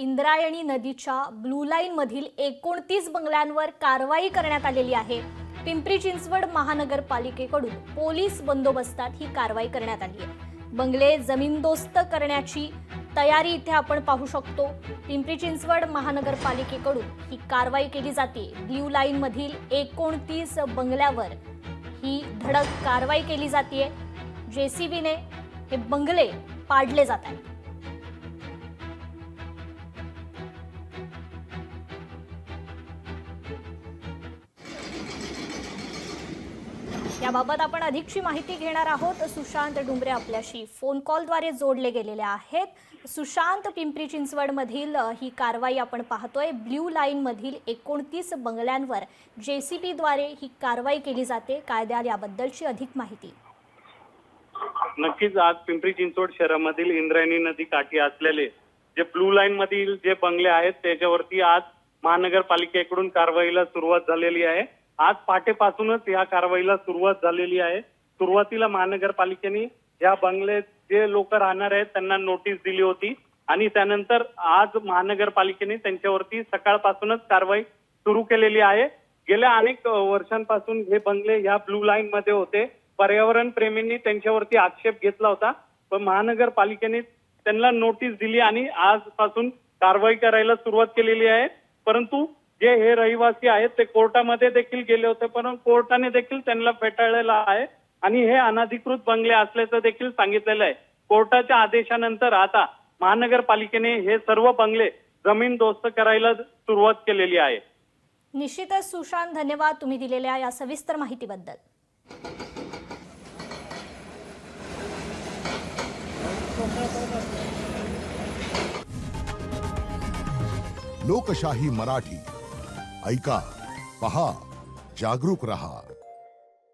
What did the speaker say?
इंद्रायणी नदीच्या blue line मधील 29 बंगल्यांवर कारवाई करण्यात आलेली आहे। पिंपरी चिंचवड महानगरपालिकेकडून पोलीस बंदोबस्तात ही कारवाई करण्यात आली आहे। बंगले जमीनदोस्त करण्याची तयारी इथे आपण पाहू शकतो। पिंपरी चिंचवड महानगरपालिकेकडून ही कारवाई केली जाते। ब्लू लाईन मधील 29 बंगल्यावर ही धडक कारवाई केली जाते। जेसीबीने हे बंगले पाडले जात आहेत। याबाबत आपण अधिकची माहिती घेणार आहोत। सुशांत डुंबरे आपल्याशी फोन कॉलद्वारे जोडले गेलेले आहेत। सुशांत, पिंपरी चिंचवड मधील ही कारवाई आपण पाहतोय। ब्लू लाईन मधील 29 बंगल्यांवर जेसीबीद्वारे ही कारवाई केली जाते। काय द्याल याबद्दलची अधिक माहिती? नक्कीच आज पिंपरी चिंचवड शहरामधील इंद्रायणी नदी काठी असलेले जे ब्लू लाईन मधील जे बंगले आहेत त्याच्यावरती आज महानगरपालिकेकडून कारवाईला सुरुवात झालेली आहे। आज पहाटेपासूनच या कारवाईला सुरुवात झालेली आहे। सुरुवातीला महानगरपालिकेने या बंगले जे लोक राहणार आहेत त्यांना नोटीस दिली होती आणि त्यानंतर आज महानगरपालिकेने त्यांच्यावरती सकाळपासूनच कारवाई सुरू केलेली आहे। गेल्या अनेक वर्षांपासून हे बंगले या ब्लू लाईन मध्ये होते। पर्यावरण प्रेमींनी त्यांच्यावरती आक्षेप घेतला होता, पण महानगरपालिकेने त्यांना नोटीस दिली आणि आजपासून कारवाई करायला सुरुवात केलेली आहे। परंतु जे हे रहिवासी आहेत ते कोर्टामध्ये देखील गेले होते, पण कोर्टाने देखील त्यांना फेटाळलेलं आहे आणि हे अनधिकृत बंगले असल्याचं देखील सांगितलेलं आहे। कोर्टाच्या आदेशानंतर आता महानगरपालिकेने हे सर्व बंगले जमीनदोस्त करायला सुरुवात केलेली आहे। निश्चितच सुशांत, धन्यवाद तुम्ही दिलेल्या या सविस्तर माहितीबद्दल। लोकशाही मराठी ऐका, पहा, जागरूक रहा।